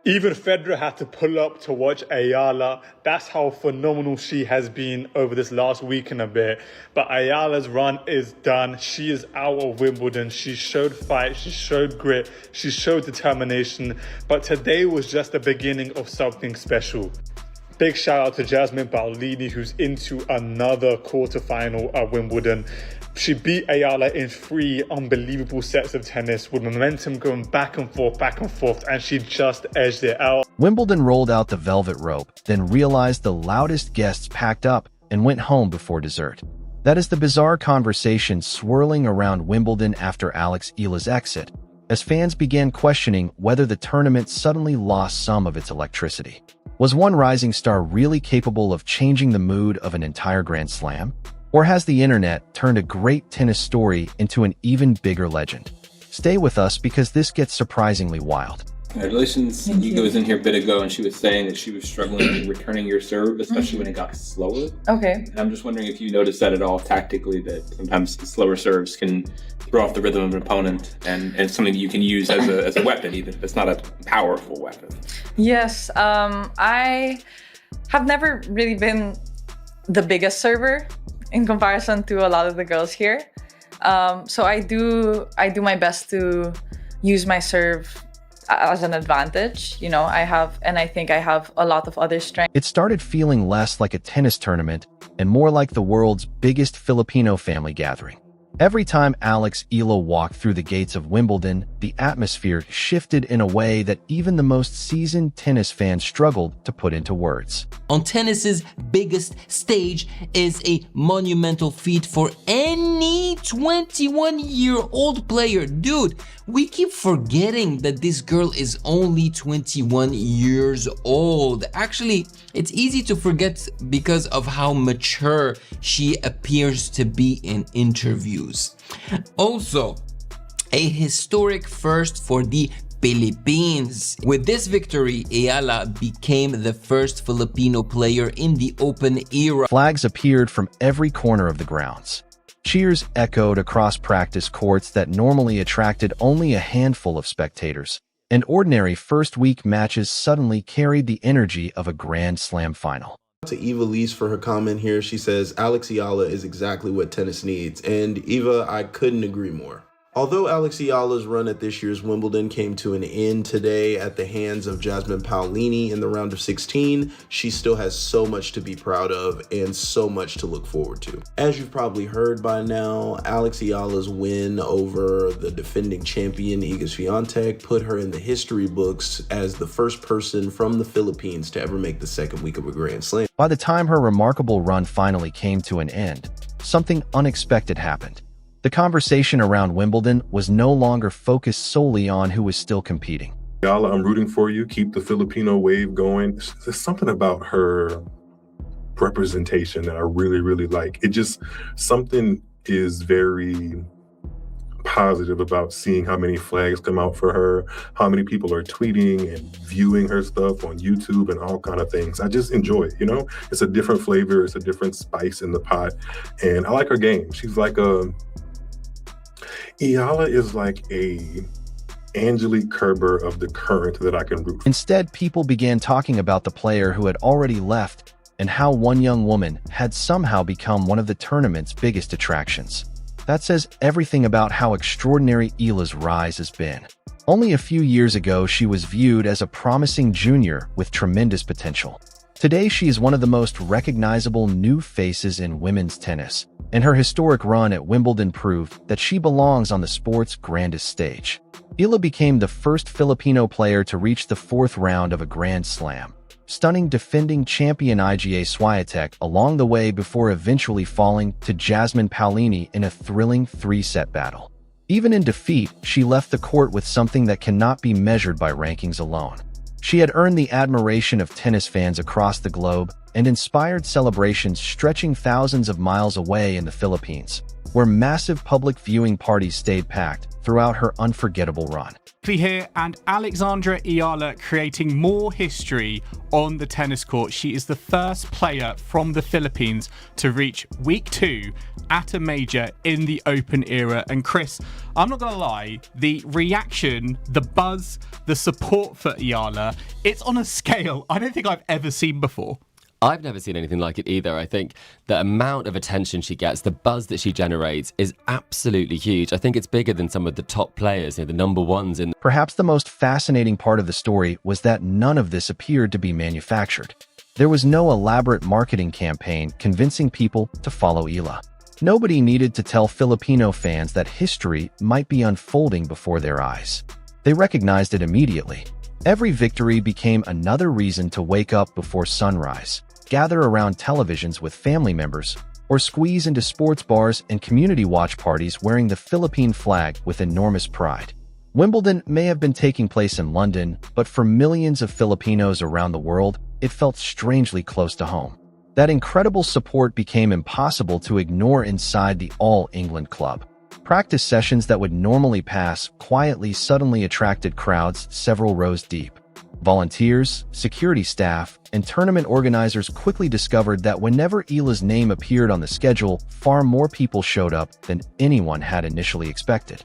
Even Federer had to pull up to watch Eala. That's how phenomenal she has been over this last week and a bit. But Eala's run is done. She is out of Wimbledon. She showed fight, she showed grit, she showed determination. But today was just the beginning of something special. Big shout out to Jasmine Paolini, who's into another quarterfinal at Wimbledon. She beat Eala in 3 unbelievable sets of tennis with momentum going back and forth, and she just edged it out. Wimbledon rolled out the velvet rope, then realized the loudest guests packed up and went home before dessert. That is the bizarre conversation swirling around Wimbledon after Alex Eala's exit, as fans began questioning whether the tournament suddenly lost some of its electricity. Was one rising star really capable of changing the mood of an entire Grand Slam? Or has the internet turned a great tennis story into an even bigger legend? Stay with us because this gets surprisingly wild. Congratulations. Nika was in here a bit ago and she was saying that she was struggling in returning your serve, especially when it got slower. Okay. And I'm just wondering if you noticed that at all tactically, that sometimes the slower serves can throw off the rhythm of an opponent, and it's something that you can use as a weapon, even if it's not a powerful weapon. Yes. I have never really been the biggest server in comparison to a lot of the girls here. So I do my best to use my serve as an advantage. You know, I think I have a lot of other strengths. It started feeling less like a tennis tournament and more like the world's biggest Filipino family gathering. Every time Alex Eala walked through the gates of Wimbledon, the atmosphere shifted in a way that even the most seasoned tennis fans struggled to put into words. On tennis's biggest stage is a monumental feat for any 21-year-old player. Dude, we keep forgetting that this girl is only 21 years old. Actually, it's easy to forget because of how mature she appears to be in interviews. Also, a historic first for the Philippines. With this victory, Eala became the first Filipino player in the Open era. Flags appeared from every corner of the grounds. Cheers echoed across practice courts that normally attracted only a handful of spectators. And ordinary first-week matches suddenly carried the energy of a Grand Slam final. To Eva Lees for her comment here. She says, Alex Eala is exactly what tennis needs. And Eva, I couldn't agree more. Although Alex Eala's run at this year's Wimbledon came to an end today at the hands of Jasmine Paolini in the round of 16, she still has so much to be proud of and so much to look forward to. As you've probably heard by now, Alex Eala's win over the defending champion Iga Swiatek put her in the history books as the first person from the Philippines to ever make the second week of a Grand Slam. By the time her remarkable run finally came to an end, something unexpected happened. The conversation around Wimbledon was no longer focused solely on who was still competing. Eala, I'm rooting for you. Keep the Filipino wave going. There's something about her representation that I really, really like. Something is very positive about seeing how many flags come out for her, how many people are tweeting and viewing her stuff on YouTube and all kind of things. I just enjoy it, you know? It's a different flavor. It's a different spice in the pot. And I like her game. She's like Eala is like a Angelique Kerber of the current that I can root for. Instead, people began talking about the player who had already left and how one young woman had somehow become one of the tournament's biggest attractions. That says everything about how extraordinary Eala's rise has been. Only a few years ago, she was viewed as a promising junior with tremendous potential. Today, she is one of the most recognizable new faces in women's tennis, and her historic run at Wimbledon proved that she belongs on the sport's grandest stage. Eala became the first Filipino player to reach the 4th round of a Grand Slam, stunning defending champion Iga Swiatek along the way before eventually falling to Jasmine Paolini in a thrilling 3-set battle. Even in defeat, she left the court with something that cannot be measured by rankings alone. She had earned the admiration of tennis fans across the globe and inspired celebrations stretching thousands of miles away in the Philippines, where massive public viewing parties stayed packed, throughout her unforgettable run. Here, and Alexandra Eala creating more history on the tennis court. She is the first player from the Philippines to reach week 2 at a major in the Open era. And Chris, I'm not gonna lie, the reaction, the buzz, the support for Eala, it's on a scale I don't think I've ever seen before. I've never seen anything like it either. I think the amount of attention she gets, the buzz that she generates is absolutely huge. I think it's bigger than some of the top players, the number ones in. Perhaps the most fascinating part of the story was that none of this appeared to be manufactured. There was no elaborate marketing campaign convincing people to follow Eala. Nobody needed to tell Filipino fans that history might be unfolding before their eyes. They recognized it immediately. Every victory became another reason to wake up before sunrise, gather around televisions with family members, or squeeze into sports bars and community watch parties wearing the Philippine flag with enormous pride. Wimbledon may have been taking place in London, but for millions of Filipinos around the world, it felt strangely close to home. That incredible support became impossible to ignore inside the All England Club. Practice sessions that would normally pass quietly suddenly attracted crowds several rows deep. Volunteers, security staff, and tournament organizers quickly discovered that whenever Eala's name appeared on the schedule, far more people showed up than anyone had initially expected.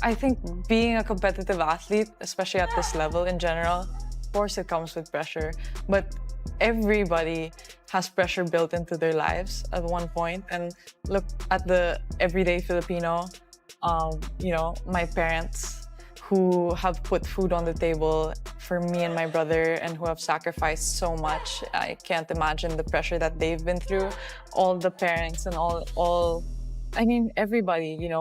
I think being a competitive athlete, especially at this level in general, of course it comes with pressure, but everybody has pressure built into their lives at one point. And look at the everyday Filipino, my parents who have put food on the table for me and my brother and who have sacrificed so much. I can't imagine the pressure that they've been through. All the parents and everybody,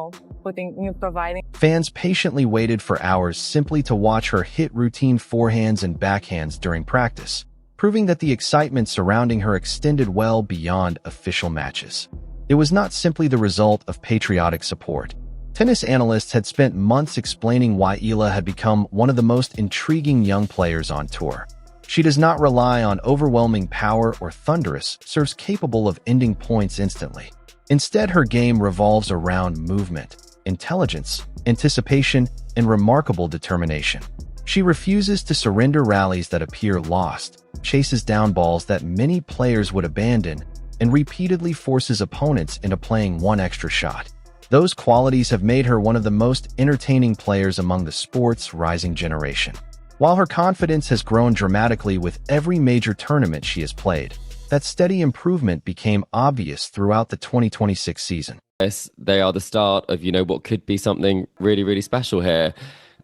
providing. Fans patiently waited for hours simply to watch her hit routine forehands and backhands during practice, proving that the excitement surrounding her extended well beyond official matches. It was not simply the result of patriotic support. Tennis analysts had spent months explaining why Eala had become one of the most intriguing young players on tour. She does not rely on overwhelming power or thunderous serves capable of ending points instantly. Instead, her game revolves around movement, intelligence, anticipation, and remarkable determination. She refuses to surrender rallies that appear lost, chases down balls that many players would abandon, and repeatedly forces opponents into playing one extra shot. Those qualities have made her one of the most entertaining players among the sport's rising generation. While her confidence has grown dramatically with every major tournament she has played, that steady improvement became obvious throughout the 2026 season. Yes, they are the start of, what could be something really, really special here.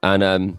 And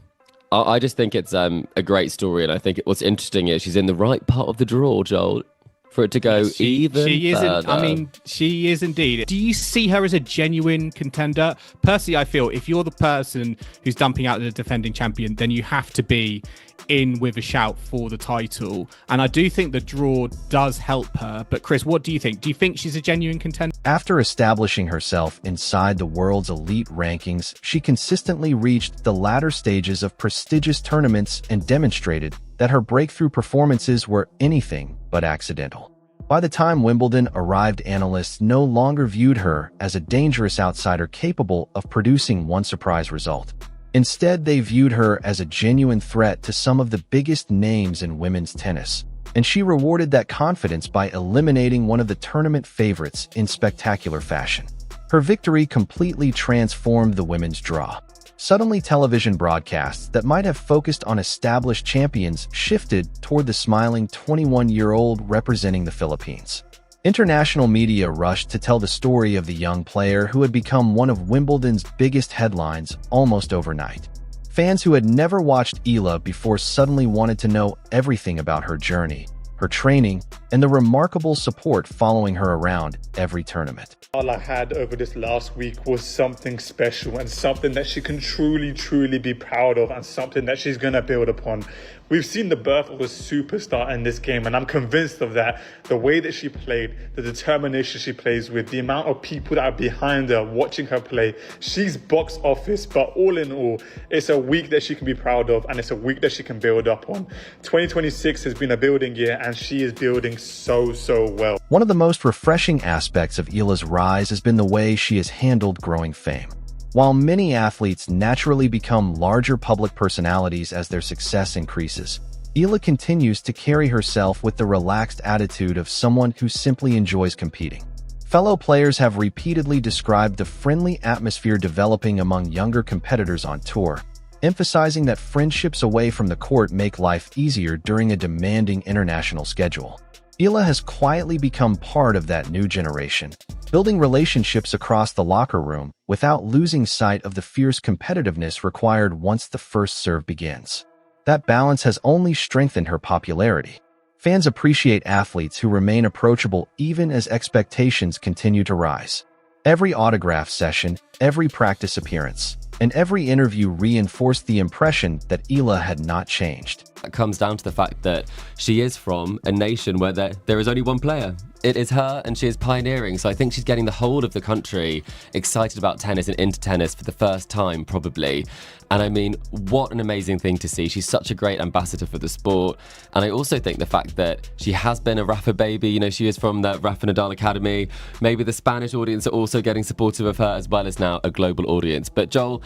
I just think it's a great story. And I think what's interesting is she's in the right part of the draw, Joel, for it to go even further. She is indeed. Do you see her as a genuine contender? Personally, I feel if you're the person who's dumping out the defending champion, then you have to be in with a shout for the title. And I do think the draw does help her. But Chris, what do you think? Do you think she's a genuine contender? After establishing herself inside the world's elite rankings, she consistently reached the latter stages of prestigious tournaments and demonstrated that her breakthrough performances were anything but accidental. By the time Wimbledon arrived, analysts no longer viewed her as a dangerous outsider capable of producing one surprise result. Instead, they viewed her as a genuine threat to some of the biggest names in women's tennis, and she rewarded that confidence by eliminating one of the tournament favorites in spectacular fashion. Her victory completely transformed the women's draw. Suddenly, television broadcasts that might have focused on established champions shifted toward the smiling 21-year-old representing the Philippines. International media rushed to tell the story of the young player who had become one of Wimbledon's biggest headlines almost overnight. Fans who had never watched Eala before suddenly wanted to know everything about her journey, her training, and the remarkable support following her around every tournament. All I had over this last week was something special and something that she can truly be proud of and something that she's going to build upon. We've seen the birth of a superstar in this game, and I'm convinced of that. The way that she played, the determination she plays with, the amount of people that are behind her watching her play. She's box office, but all in all, it's a week that she can be proud of, and it's a week that she can build up on. 2026 has been a building year, and she is building so well. One of the most refreshing aspects of Eala's rise has been the way she has handled growing fame. While many athletes naturally become larger public personalities as their success increases, Eala continues to carry herself with the relaxed attitude of someone who simply enjoys competing. Fellow players have repeatedly described the friendly atmosphere developing among younger competitors on tour, emphasizing that friendships away from the court make life easier during a demanding international schedule. Eala has quietly become part of that new generation, building relationships across the locker room without losing sight of the fierce competitiveness required once the first serve begins. That balance has only strengthened her popularity. Fans appreciate athletes who remain approachable even as expectations continue to rise. Every autograph session, every practice appearance, and every interview reinforced the impression that Eala had not changed. It comes down to the fact that she is from a nation where there is only one player. It is her, and she is pioneering. So I think she's getting the whole of the country excited about tennis and into tennis for the first time, probably. And I mean, what an amazing thing to see. She's such a great ambassador for the sport. And I also think the fact that she has been a Rafa baby, you know, she is from the Rafa Nadal Academy. Maybe the Spanish audience are also getting supportive of her, as well as now a global audience. But Joel,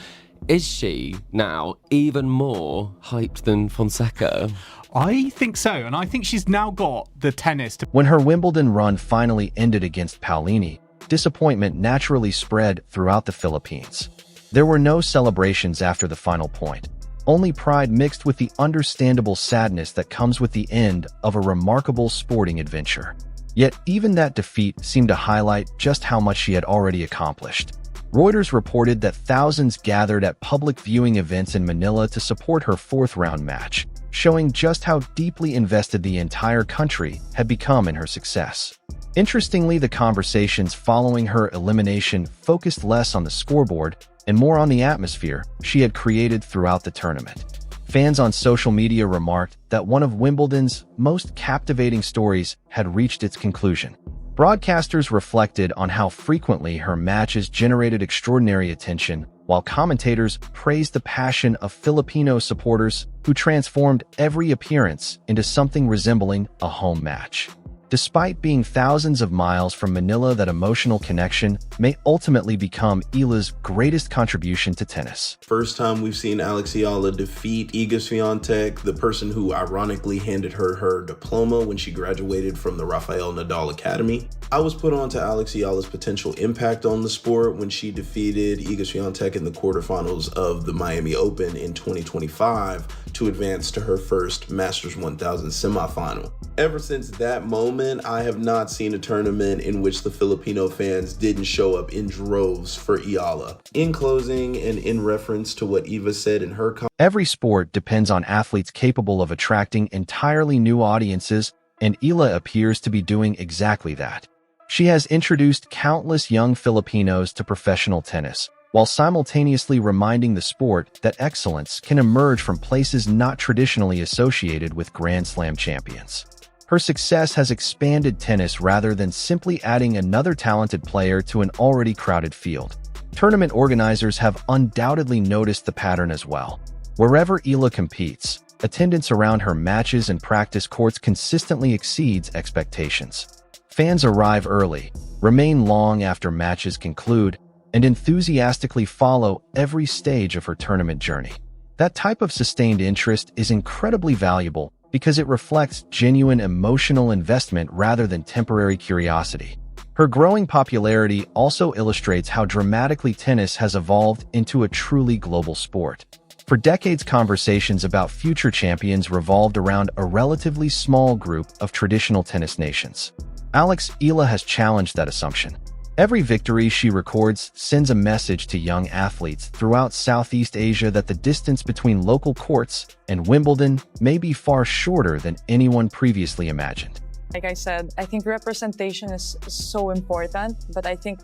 is she now even more hyped than Fonseca? I think so, and I think she's now got the tennis to... When her Wimbledon run finally ended against Paolini, disappointment naturally spread throughout the Philippines. There were no celebrations after the final point, only pride mixed with the understandable sadness that comes with the end of a remarkable sporting adventure. Yet even that defeat seemed to highlight just how much she had already accomplished. Reuters reported that thousands gathered at public viewing events in Manila to support her fourth-round match, showing just how deeply invested the entire country had become in her success. Interestingly, the conversations following her elimination focused less on the scoreboard and more on the atmosphere she had created throughout the tournament. Fans on social media remarked that one of Wimbledon's most captivating stories had reached its conclusion. Broadcasters reflected on how frequently her matches generated extraordinary attention, while commentators praised the passion of Filipino supporters who transformed every appearance into something resembling a home match. Despite being thousands of miles from Manila, that emotional connection may ultimately become Eala's greatest contribution to tennis. First time we've seen Alex Eala defeat Iga Swiatek, the person who ironically handed her her diploma when she graduated from the Rafael Nadal Academy. I was put on to Alex Eala's potential impact on the sport when she defeated Iga Swiatek in the quarterfinals of the Miami Open in 2025 to advance to her first Masters 1000 semifinal. Ever since that moment, I have not seen a tournament in which the Filipino fans didn't show up in droves for Eala. In closing, and in reference to what Eva said in her comment, every sport depends on athletes capable of attracting entirely new audiences, and Eala appears to be doing exactly that. She has introduced countless young Filipinos to professional tennis, while simultaneously reminding the sport that excellence can emerge from places not traditionally associated with Grand Slam champions. Her success has expanded tennis rather than simply adding another talented player to an already crowded field. Tournament organizers have undoubtedly noticed the pattern as well. Wherever Eala competes, attendance around her matches and practice courts consistently exceeds expectations. Fans arrive early, remain long after matches conclude, and enthusiastically follow every stage of her tournament journey. That type of sustained interest is incredibly valuable because it reflects genuine emotional investment rather than temporary curiosity. Her growing popularity also illustrates how dramatically tennis has evolved into a truly global sport. For decades, conversations about future champions revolved around a relatively small group of traditional tennis nations. Alex Eala has challenged that assumption. Every victory she records sends a message to young athletes throughout Southeast Asia that the distance between local courts and Wimbledon may be far shorter than anyone previously imagined. Like I said, I think representation is so important, but I think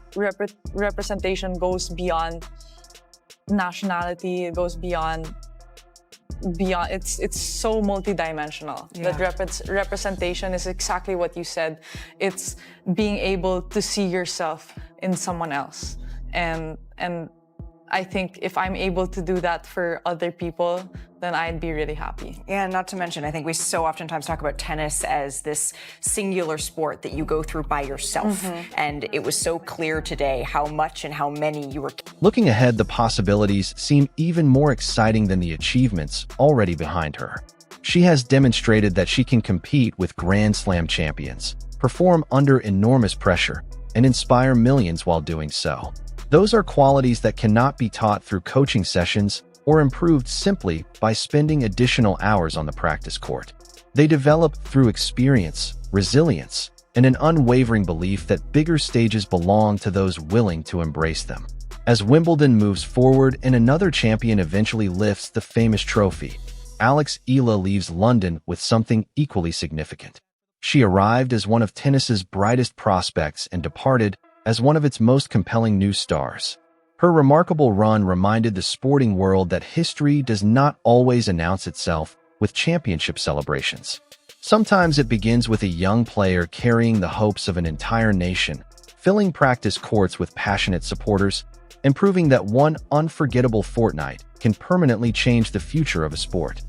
representation goes beyond nationality. It goes beyond it's so multidimensional. Yeah. That representation is exactly what you said. It's being able to see yourself in someone else, and I think if I'm able to do that for other people, then I'd be really happy. Yeah, not to mention, I think we so oftentimes talk about tennis as this singular sport that you go through by yourself. And it was so clear today how much and how many you were. Looking ahead, the possibilities seem even more exciting than the achievements already behind her. She has demonstrated that she can compete with Grand Slam champions, perform under enormous pressure, and inspire millions while doing so. Those are qualities that cannot be taught through coaching sessions or improved simply by spending additional hours on the practice court. They develop through experience, resilience, and an unwavering belief that bigger stages belong to those willing to embrace them. As Wimbledon moves forward and another champion eventually lifts the famous trophy, Alex Eala leaves London with something equally significant. She arrived as one of tennis's brightest prospects and departed as one of its most compelling new stars. Her remarkable run reminded the sporting world that history does not always announce itself with championship celebrations. Sometimes it begins with a young player carrying the hopes of an entire nation, filling practice courts with passionate supporters, and proving that one unforgettable fortnight can permanently change the future of a sport.